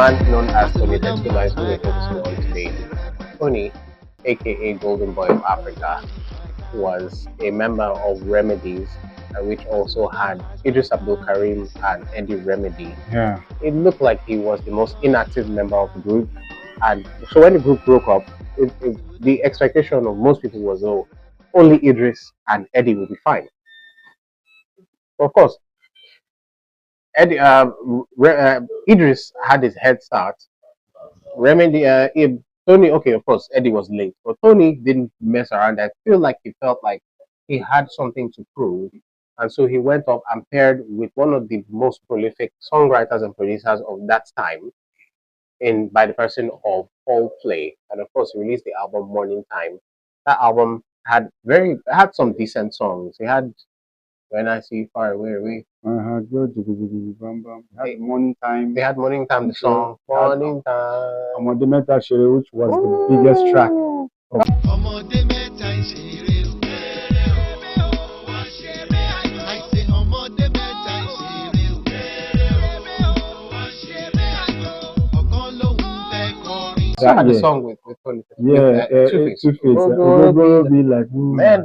man known as Tony Tetuila is who we're focusing on today. Tony, aka Golden Boy of Africa, was a member of Remedies, which also had Eedris Abdulkareem and Eddy Remedy. Yeah. It looked like he was the most inactive member of the group, and so when the group broke up, the expectation of most people was, oh, only Eedris and Eddy will be fine. Of course, Eedris had his head start. Tony, okay, of course, Eddy was late, but Tony didn't mess around. I feel like he felt like he had something to prove, and so he went up and paired with one of the most prolific songwriters and producers of that time, by the person of Paul Play, and of course, he released the album Morning Time. That album had some decent songs. He had When I See Far Away. They had Morning Time. They had Morning Time, the song Morning Time. Omode Meta, which was the biggest track. Omode Meta, I had a song with Tony. Yeah, Two-Face. Be like, man.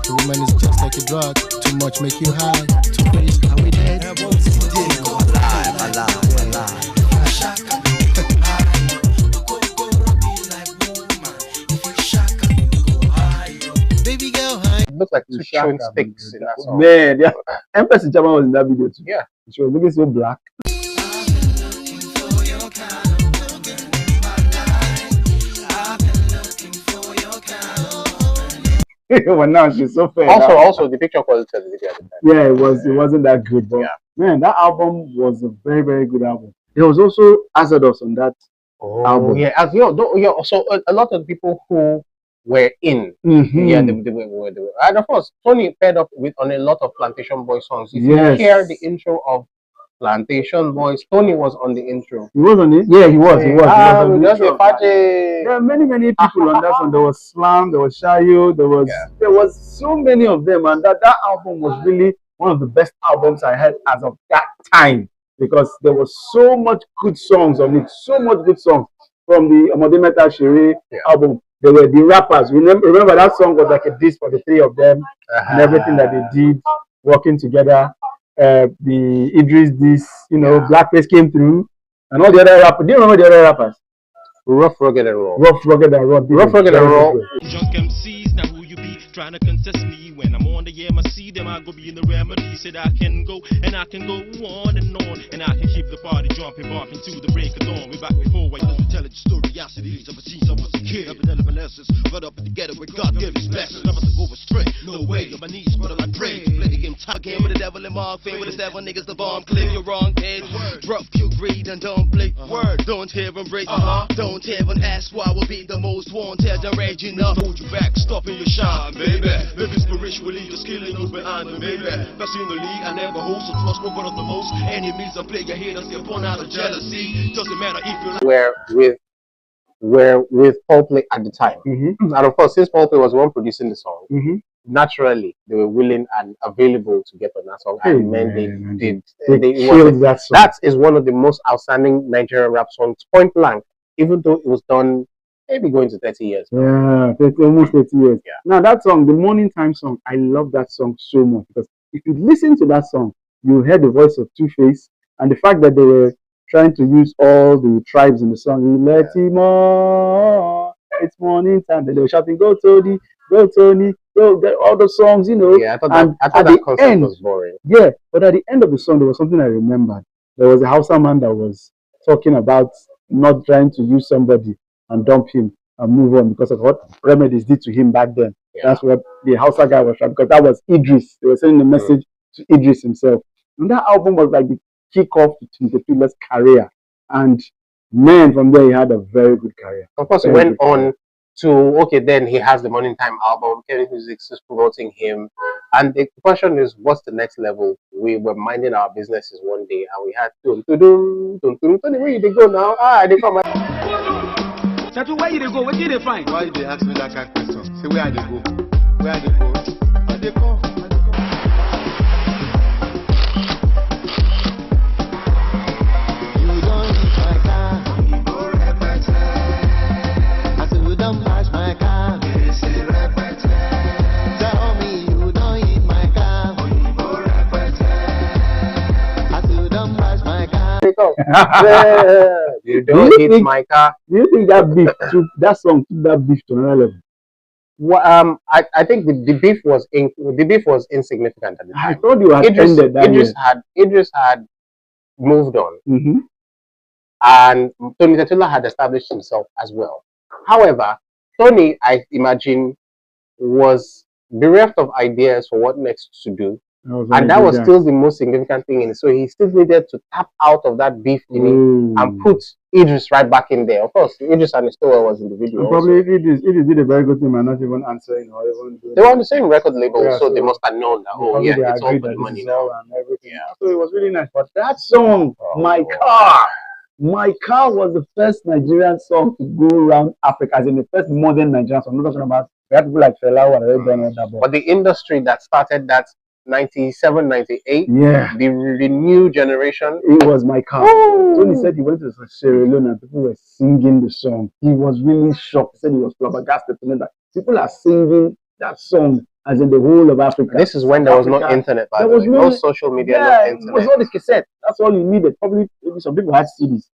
The woman is just like a drug. Too much make you high. Too crazy, how we dead. Baby girl, high. It looked like two showing sticks in that song. Man, yeah. Empress in Japan was in that video too. Yeah. She was looking so black. Well, now she's so fair. Also, the picture quality of the video at the time. Yeah, it wasn't that good, but yeah. Man, that album was a very, very good album. There was also Hazardous on that album. Yeah, as you know, so a lot of people who were in, yeah, they were, and of course, Tony paired up on a lot of Plantation Boy songs. If you hear the intro of Plantation Boys, Tony was on the intro. He was on it? Yeah, he was. He was. There are many people on that one. There was Slam, there was Shayo, there was so many of them, and that album was really one of the best albums I had as of that time, because there was so much good songs on it, so much good songs from the Omode Meta album. They were the rappers. Remember that song was like a diss for the three of them and everything that they did working together. The Eedris this, Blackface came through, and all the other rappers. Do you remember the other rappers? Rough, Rugged, and Raw. Rough, Rugged, and Raw. Rough, Rugged, and Raw. Junk MCs, now who you be? Trying to contest me when I'm on the air. I see them, I go be in the remedy. Said I can go, and I can go on, and I can keep the party jumping, bumping to the break of dawn. Way back before I used to tell it the story. I see these ever seen someone a kid, up in evanescence, right up in the ghetto where God gave his blessings. Never to go astray, no way. On my knees, but I pray to play the game. Top game with the devil in my face, with the 7 niggas, the bomb click. You're wrong, kid. Drop, kill, greed, and don't play. Word, don't even break. Don't even ask why will be the most wanted and raging up. Hold you back, stopping your shine, baby. Live spiritually, just killing you behind the baby. Personally, I never hold so trust one of the most enemies. I play your haters, they're born out of jealousy. Doesn't matter if you're were with Paul Play at the time. And of course, since Paul Play was the one producing the song, naturally they were willing and available to get on that song. And they killed that song. That is one of the most outstanding Nigerian rap songs, point blank, even though it was done maybe going to 30 years. Yeah, almost 30 years. Yeah. Now that song, the Morning Time song, I love that song so much, because if you listen to that song, you hear the voice of Two-Face, and the fact that they were trying to use all the tribes in the song. Let him on, it's morning time. They were shouting, "Go Tony, go Tony, go!" All the songs, Yeah, I thought that concept was boring. Yeah, but at the end of the song, there was something I remembered. There was a Hausa man that was talking about not trying to use somebody and dump him and move on because of what Remedies did to him back then. Yeah. That's what the Hausa guy was trying, because that was Eedris. They were sending the message to Eedris himself. And that album was like the kick-off to Tony Tetuila's career. And man, from there he had a very good career. Of course, he went on to, then he has the Morning Time album, Kenny Music is promoting him. And the question is, what's the next level? We were minding our businesses one day, and we had Tony, where you go now? They come. Tatu, where you go? Where did they find? Why they ask me that kind of question? Say, where they go? Where they go? Where they go? You song. You Do don't you hit think- my car. Do you think that beef that song took that beef to another level? Well, I think the beef was insignificant at the I time. thought you had ended that year. Idris had moved on, Mm-hmm. and Tony Tetuila had established himself as well. However, Tony, I imagine, was bereft of ideas for what next to do, and that was still the most significant thing in it. So he still needed to tap out of that beef thing and put Eedris right back in there. Of course, Eedris and Stower was in the video. And probably it did a very good thing by not even answering or even doing They were on the same record label, Yeah, so they must have known that. Oh yeah, it's all for the money now. And everything. Yeah. So it was really nice. But that song, My Car was the first Nigerian song to go around Africa, as in the first modern Nigerian song. I'm not talking about we had people like Fela and everything that. But the industry that started that 97, 98, yeah, the new generation, it was My Car. Tony said he went to Sierra Leone and people were singing the song. He was really shocked. He said he was flabbergasted to know that people are singing that song as in the whole of Africa. This is when there was no internet, by the way. No social media, no internet. It was all the cassette. That's all you needed. Probably maybe some people had CDs.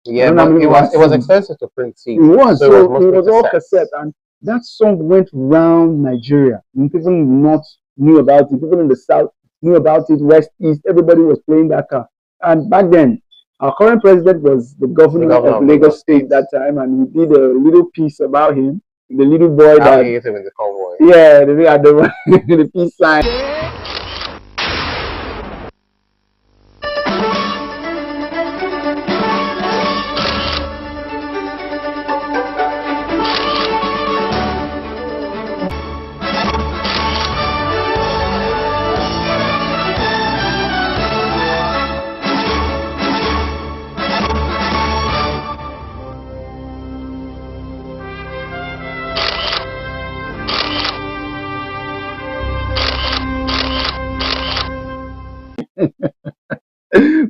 Yeah, but it was expensive to print CDs. It was, so it was all cassettes. cassette, and that song went round Nigeria. And people in the north knew about it. People in the south knew about it. West, east, everybody was playing that car. And back then, our current president was the governor of Lagos State that time, and he did a little piece about him. The little boy that he hit him in the convoy. Yeah, the peace sign.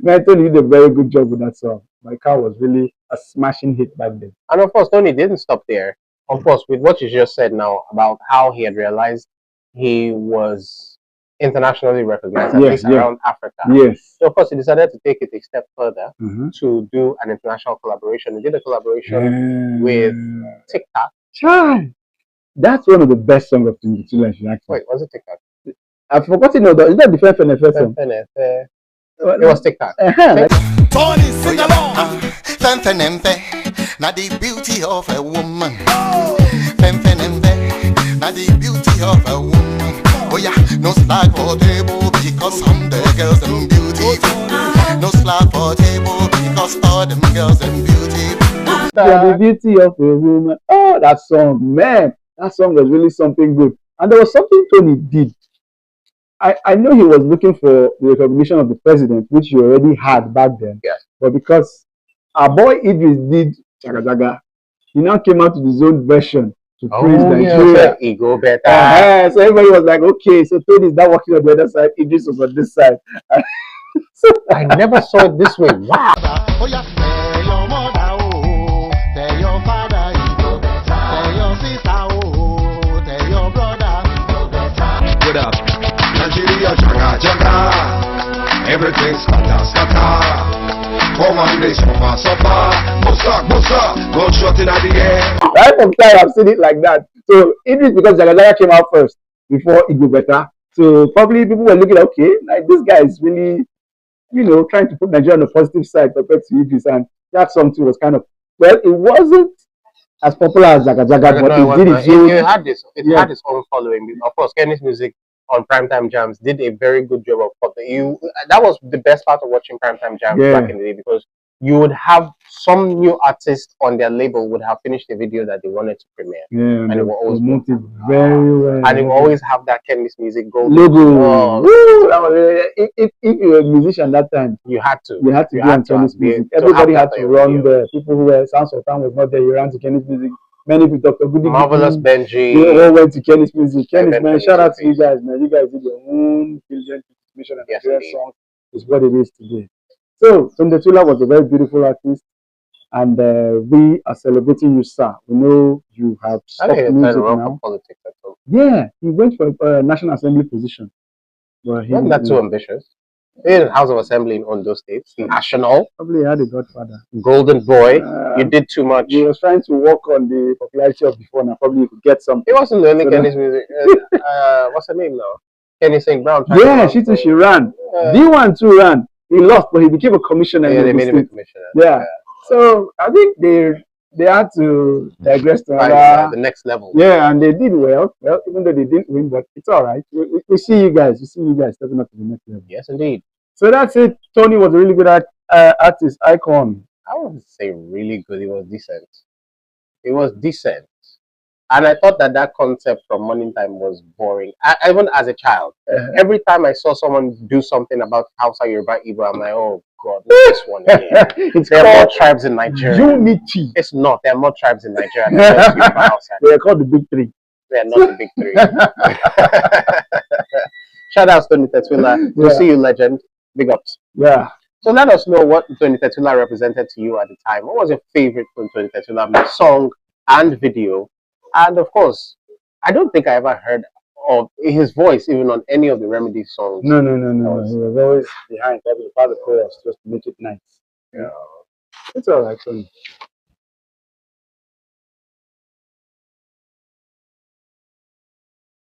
Man, Tony did a very good job with that song. My Car was really a smashing hit back then. And of course, Tony didn't stop there. Of course, with what you just said now about how he had realized he was internationally recognized, at least around Africa. Yes. So of course, he decided to take it a step further to do an international collaboration. He did a collaboration with TikTok. That's one of the best songs of Tony Tetuila, actually. Wait, was it TikTok? I've forgotten. No, is that the first song? It was TikTok. Tony, sing along. Now the beauty of a woman. Now the beauty of a woman. Oh yeah, no slack for table because some the girls and beautiful. No slack for table because all them girls and beautiful. Yeah, the beauty of a woman. Oh, that song, man. That song was really something good. And there was something Tony did. I know he was looking for the recognition of the president, which he already had back then. Yes. But because our boy Eedris did Jaga Jaga, he now came out with his own version to praise Nigeria. Ego better. So everybody was like, okay, so Tony is now walking on the other side, Eedris was on this side. So I never saw it this way. Wow. Oh yeah, tell your mother, oh, tell your father, tell your sister, oh, tell your brother. What up? Nigeria jaga jaga, everything's scatter. Come on, they suffer. Musa, gunshot in the air. Right from time I've seen it like that. So Eedris, because Jaga Jaga came out first before Ego Better. So probably people were looking, okay, like this guy is really, trying to put Nigeria on the positive side compared to Eedris, and that song too was kind of, well, it wasn't as popular as Jaga Jaga, but it did its own. It had its own following. Of course, Kenny's music on Primetime Jams did a very good job of that was the best part of watching Primetime Jams back in the day, because you would have some new artist on their label would have finished the video that they wanted to premiere. Yeah, and it will always promoted very well. And it will always have that Kenny's music go logo. If you were a musician that time, you had to be on Kenny's music. Everybody had to run there. People who were Sounds of Town was not there, you ran to Kenny's music. Many people, Dr. Goody, Marvelous Benji, they all went to Kenny's music. Kenny's, man, shout out to you guys, man. You guys did your own diligent mission, and the song is what it is today. So, Tony Tetuila was a very beautiful artist, and we are celebrating you, sir. We know you have stopped music now. Politics at all. Yeah, he went for a National Assembly position. But wasn't that too ambitious? In House of Assembly in Ondo State, National, Probably had a godfather. Golden Boy. You did too much. He was trying to work on the popularity of the phone and probably you could get something. It wasn't the only Kenny's music. What's her name now? Kenny St. Brown. Yeah, she ran. D1 too ran. He lost, but he became a commissioner. Yeah, they made him a commissioner. Yeah. So I think they had to digress to the next level. Yeah, and they did well. Well, even though they didn't win, but it's all right. We see you guys. We see you guys stepping up to the next level. Yes, indeed. So that's it. Tony was a really good artist, icon. I wouldn't say really good. It was decent. It was decent. And I thought that concept from Morning Time was boring. Even as a child, every time I saw someone do something about Hausa, Yoruba, Igbo, I'm like, oh God, this one again. There are more tribes in Nigeria. Unity. It's not. There are more tribes in Nigeria than just Yoruba, Hausa. They are called the Big Three. They are not the Big Three. Shout out to Tony Tetuila. We'll see you, legend. Big ups. Yeah. So let us know what Tony Tetuila represented to you at the time. What was your favorite from Tony Tetuila song and video? And of course, I don't think I ever heard of his voice even on any of the Remedies songs. No. He was always behind, probably part of the chorus just to make it nice. Yeah. It's all right, Tony.